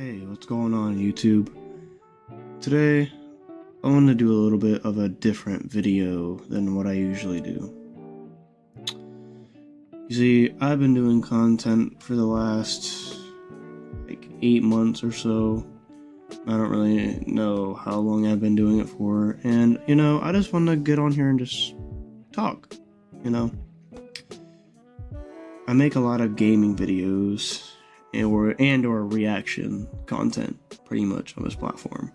Hey, what's going on, YouTube? Today, I want to do a little bit of a different video than what I usually do. You see, I've been doing content for the last, 8 months or so. I don't really know how long I've been doing it for, and, I just want to get on here and just talk, I make a lot of gaming videos, or reaction content pretty much on this platform.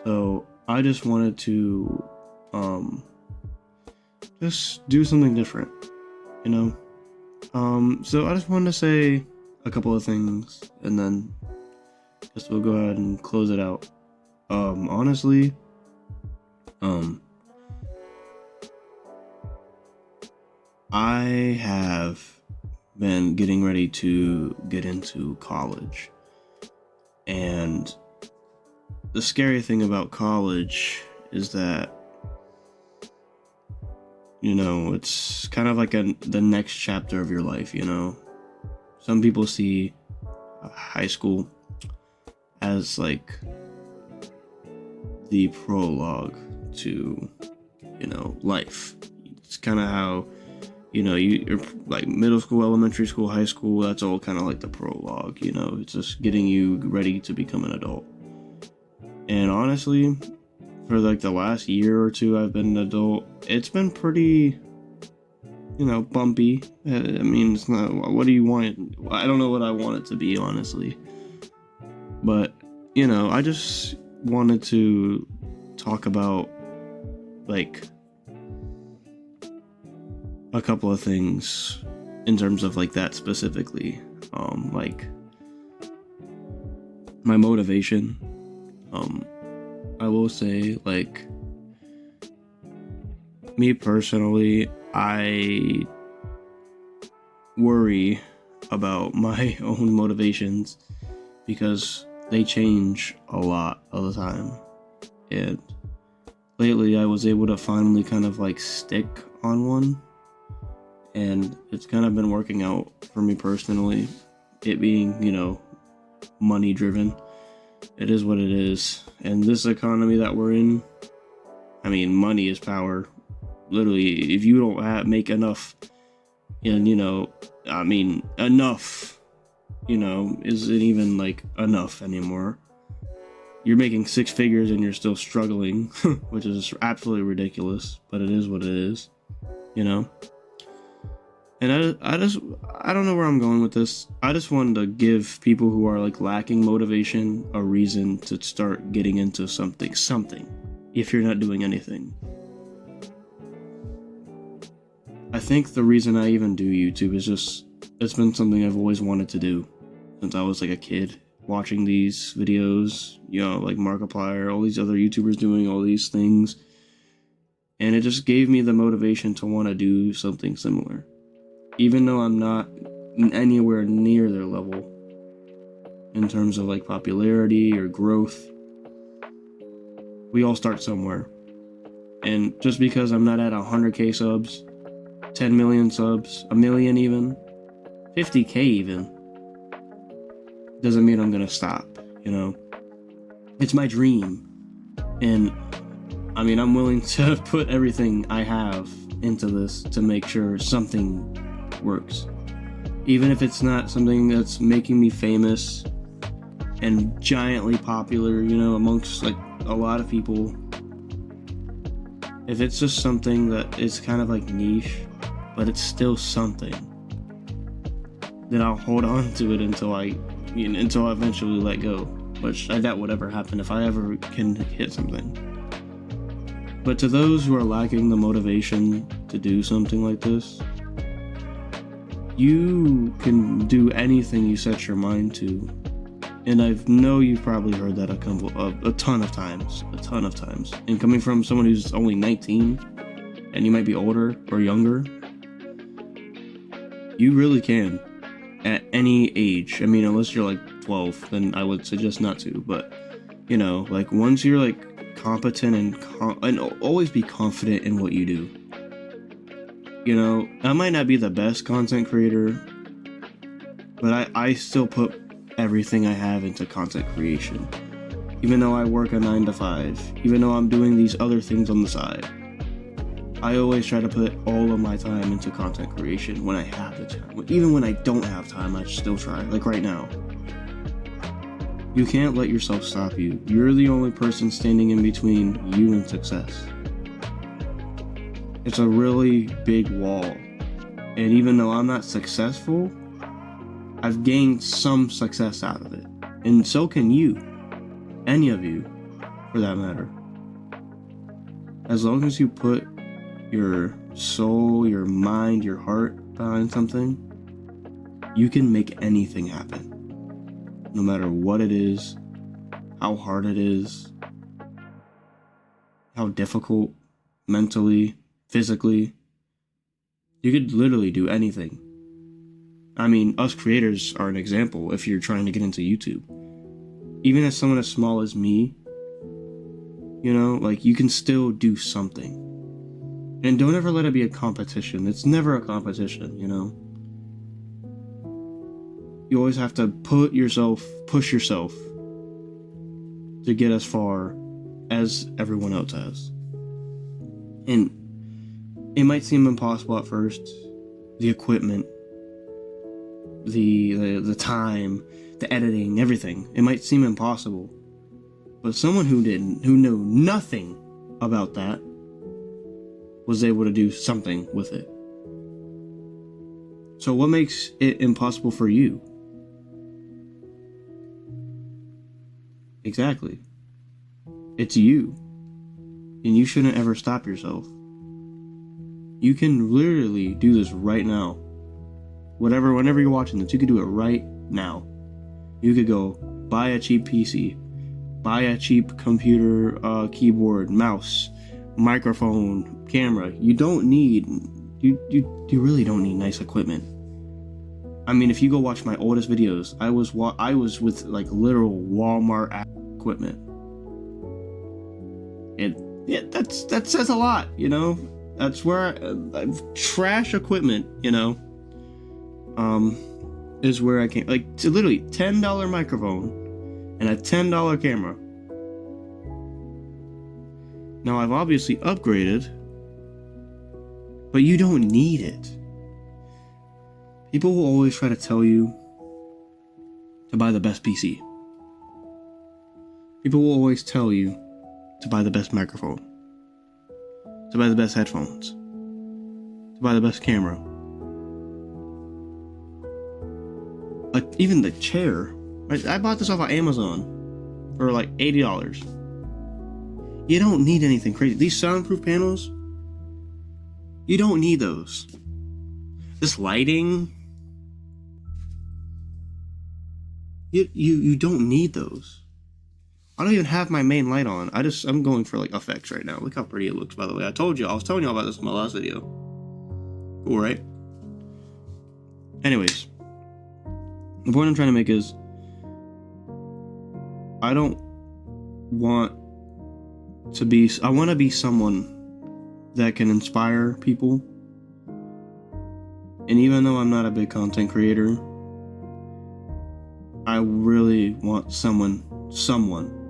So I just wanted to just do something different, so I just wanted to say a couple of things and then guess we'll go ahead and close it out. Honestly, I have been getting ready to get into college, and the scary thing about college is that it's kind of like the next chapter of your life. Some people see high school as like the prologue to life. It's kind of how you're like middle school, elementary school, high school, that's all kind of like the prologue, it's just getting you ready to become an adult. And honestly, for like the last year or two I've been an adult, it's been pretty, bumpy. I mean, it's not, what do you want? I don't know what I want it to be, honestly. But, I just wanted to talk about, a couple of things in terms of that specifically. My motivation. I will say, me personally, I worry about my own motivations because they change a lot of the time. And lately I was able to finally kind of stick on one. And it's kind of been working out for me personally. It being, money driven. It is what it is. And this economy that we're in, I mean, money is power. Literally, if you don't make enough, and enough, isn't even enough anymore. You're making 6 figures and you're still struggling, which is absolutely ridiculous, but it is what it is, And I don't know where I'm going with this. I just wanted to give people who are lacking motivation a reason to start getting into something, if you're not doing anything. I think the reason I even do YouTube is just, it's been something I've always wanted to do since I was a kid, watching these videos, like Markiplier, all these other YouTubers doing all these things. And it just gave me the motivation to want to do something similar. Even though I'm not anywhere near their level in terms of popularity or growth, we all start somewhere. And just because I'm not at 100k subs, 10 million subs, a million even, 50k even, doesn't mean I'm gonna stop, It's my dream. And I mean, I'm willing to put everything I have into this to make sure something works, even if it's not something that's making me famous and giantly popular, amongst a lot of people. If it's just something that is kind of niche, but it's still something, then I'll hold on to it until I eventually let go, which I doubt would ever happen if I ever can hit something. But to those who are lacking the motivation to do something like this, you can do anything you set your mind to. And I know you've probably heard that a ton of times. And coming from someone who's only 19, and you might be older or younger, you really can. At any age. I mean, unless you're 12, then I would suggest not to. But, once you're competent and always be confident in what you do. I might not be the best content creator, but I still put everything I have into content creation. Even though I work a 9 to 5, even though I'm doing these other things on the side, I always try to put all of my time into content creation when I have the time. Even when I don't have time, I still try. Like right now. You can't let yourself stop you. You're the only person standing in between you and success. It's a really big wall. And even though I'm not successful, I've gained some success out of it. And so can you. Any of you, for that matter. As long as you put your soul, your mind, your heart behind something, you can make anything happen. No matter what it is, how hard it is, how difficult, mentally, physically, you could literally do anything. I mean, us creators are an example if you're trying to get into YouTube. Even as someone as small as me, you know, like, you can still do something. And don't ever let it be a competition. It's never a competition, you know? You always have to push yourself to get as far as everyone else has. And it might seem impossible at first. The equipment, the time, the editing, everything. It might seem impossible. But someone who knew nothing about that was able to do something with it. So what makes it impossible for you? Exactly. It's you. And you shouldn't ever stop yourself. You can literally do this right now. Whenever you're watching this, you could do it right now. You could go buy a cheap PC, buy a cheap computer, keyboard, mouse, microphone, camera. You really don't need nice equipment. I mean, if you go watch my oldest videos, I was with like literal Walmart equipment. That says a lot, you know. That's where trash equipment, you know, is where I came. Like, to literally $10 microphone and a $10 camera. Now I've obviously upgraded, but you don't need it. People will always try to tell you to buy the best PC. People will always tell you to buy the best microphone, to buy the best headphones, to buy the best camera. Even the chair. I bought this off of Amazon for like $80. You don't need anything crazy. These soundproof panels, you don't need those. This lighting, you don't need those. I don't even have my main light on. I'm going for like effects right now. Look how pretty it looks, by the way. I was telling y'all about this in my last video. Cool, right? Anyways, the point I'm trying to make is, I want to be someone that can inspire people. And even though I'm not a big content creator, I really want someone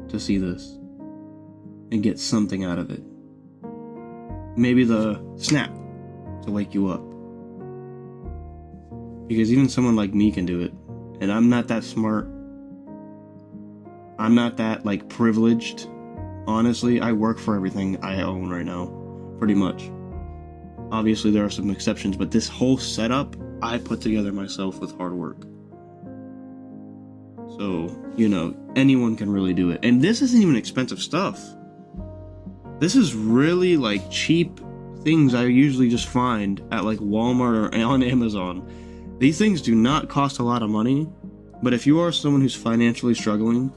to see this and get something out of it. Maybe the snap to wake you up. Because even someone like me can do it. And I'm not that smart. I'm not that, like, privileged. Honestly, I work for everything I own right now. Pretty much. Obviously, there are some exceptions, but this whole setup, I put together myself with hard work. So, you know, anyone can really do it. And this isn't even expensive stuff. This is really, like, cheap things I usually just find at, like, Walmart or on Amazon. These things do not cost a lot of money, but if you are someone who's financially struggling,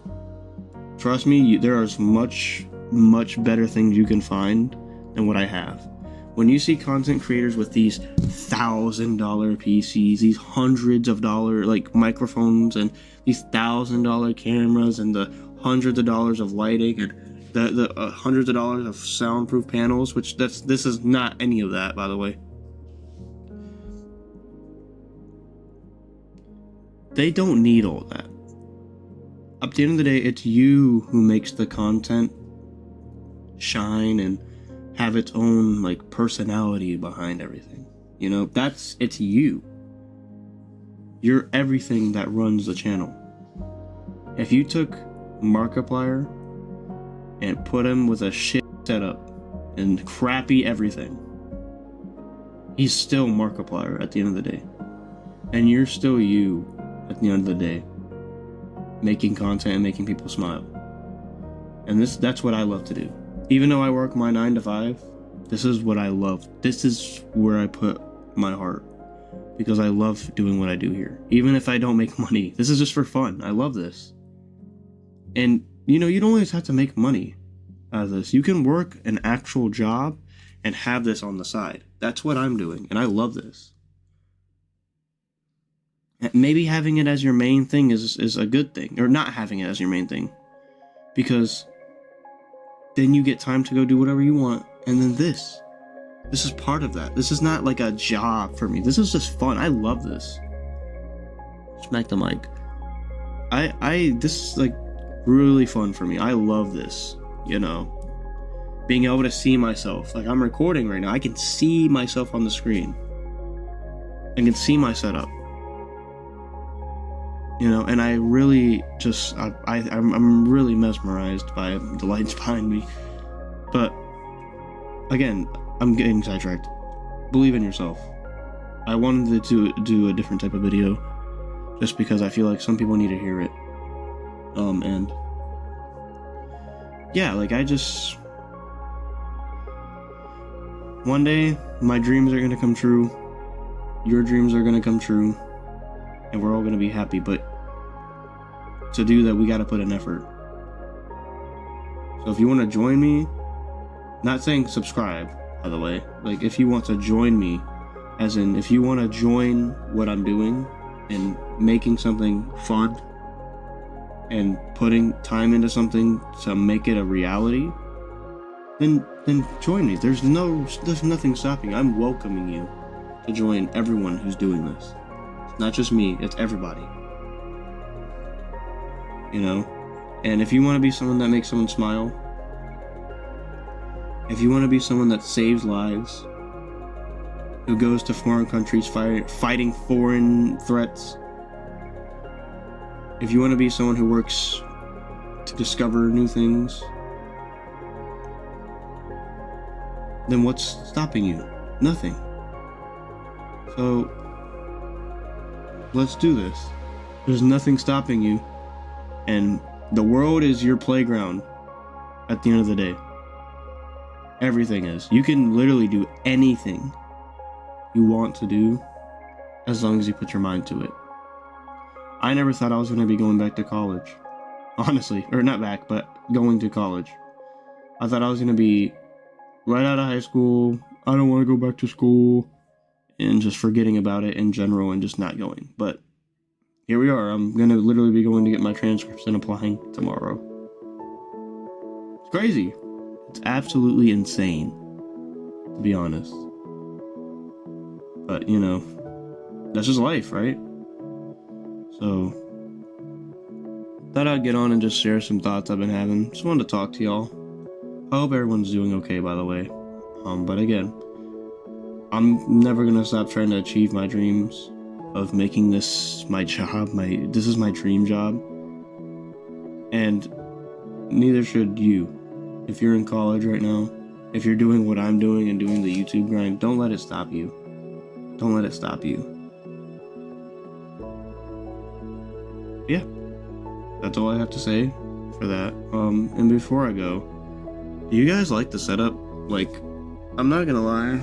trust me, there are much, much better things you can find than what I have. When you see content creators with these $1,000 PCs, these hundreds of dollar like microphones, and these $1,000 cameras, and the hundreds of dollars of lighting, and the hundreds of dollars of soundproof panels, this is not any of that, by the way. They don't need all that. at the end of the day, it's you who makes the content shine and have its own like personality behind everything. You know, it's you. You're everything that runs the channel. If you took Markiplier and put him with a shit setup and crappy everything, he's still Markiplier at the end of the day. And you're still you at the end of the day, making content and making people smile. And that's what I love to do. Even though I work my 9 to 5, this is what I love. This is where I put my heart, because I love doing what I do here. Even if I don't make money, this is just for fun. I love this. And you know, you don't always have to make money out of this. You can work an actual job and have this on the side. That's what I'm doing, and I love this. Maybe having it as your main thing is a good thing, or not having it as your main thing, because then you get time to go do whatever you want. And then this is part of that. This is not like a job for me. This is just fun. I love this. Smack the mic. This is like really fun for me. I love this, you know, being able to see myself. Like, I'm recording right now, I can see myself on the screen. I can see my setup, you know, and I really just I'm really mesmerized by the lights behind me. But again, I'm getting sidetracked. Believe in yourself. I wanted to do a different type of video just because I feel like some people need to hear it. And yeah, like one day my dreams are gonna come true, your dreams are gonna come true, and we're all gonna be happy. But to do that, we gotta put in effort. So if you want to join me, not saying subscribe, by the way, like if you want to join me, as in if you want to join what I'm doing and making something fun and putting time into something to make it a reality, then join me. There's nothing stopping you. I'm welcoming you to join everyone who's doing this. It's not just me, it's everybody. You know? And if you want to be someone that makes someone smile, if you want to be someone that saves lives, who goes to foreign countries fighting foreign threats, if you want to be someone who works to discover new things, then what's stopping you? Nothing. So let's do this. There's nothing stopping you, and the world is your playground at the end of the day. Everything is. You can literally do anything you want to do as long as you put your mind to it. I never thought I was going to be going back to college. Honestly. Or not back, but going to college. I thought I was going to be right out of high school. I don't want to go back to school. And just forgetting about it in general and just not going. But here we are. I'm going to literally be going to get my transcripts and applying tomorrow. It's crazy. It's absolutely insane, to be honest. But, you know, that's just life, right? So, thought I'd get on and just share some thoughts I've been having. Just wanted to talk to y'all. I hope everyone's doing okay, by the way. But again, I'm never gonna stop trying to achieve my dreams of making this my job. This is my dream job. And neither should you. If you're in college right now, if you're doing what I'm doing and doing the YouTube grind, don't let it stop you. Don't let it stop you. Yeah, that's all I have to say for that. And before I go, do you guys like the setup? Like, I'm not gonna lie,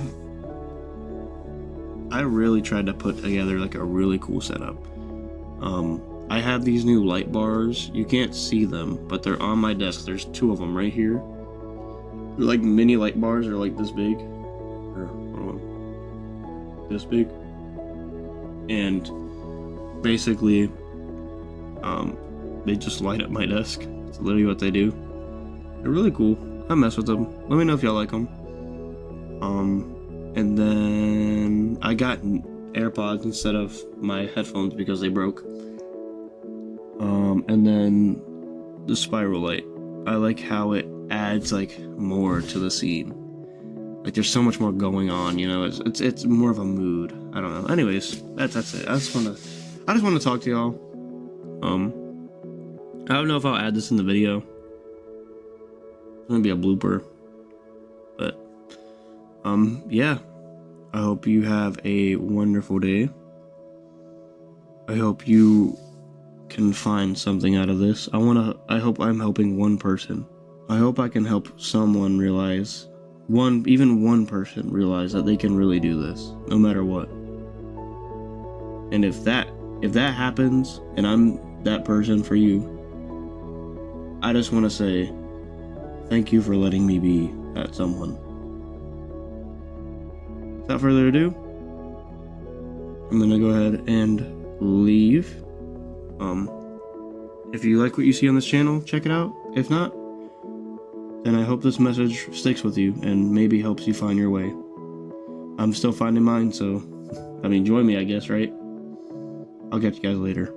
I really tried to put together like a really cool setup. I have these new light bars. You can't see them, but they're on my desk. There's 2 of them right here. They're like mini light bars. They're like this big, or this big, and basically, they just light up my desk. It's literally what they do. They're really cool. I mess with them. Let me know if y'all like them. And then I got AirPods instead of my headphones because they broke. And then the spiral light. I like how it adds like more to the scene. Like there's so much more going on, you know. It's more of a mood. I don't know. Anyways, that's it. I just want to talk to y'all. I don't know if I'll add this in the video. It's gonna be a blooper. But yeah. I hope you have a wonderful day. I hope you can find something out of this. I hope I'm helping one person. I hope I can help someone realize, even one person realize that they can really do this, no matter what. And if that happens, and I'm that person for you, I just want to say, thank you for letting me be that someone. Without further ado, I'm gonna go ahead and leave. If you like what you see on this channel, check it out. If not, then I hope this message sticks with you and maybe helps you find your way. I'm still finding mine, so I mean, join me, I guess, right? I'll catch you guys later.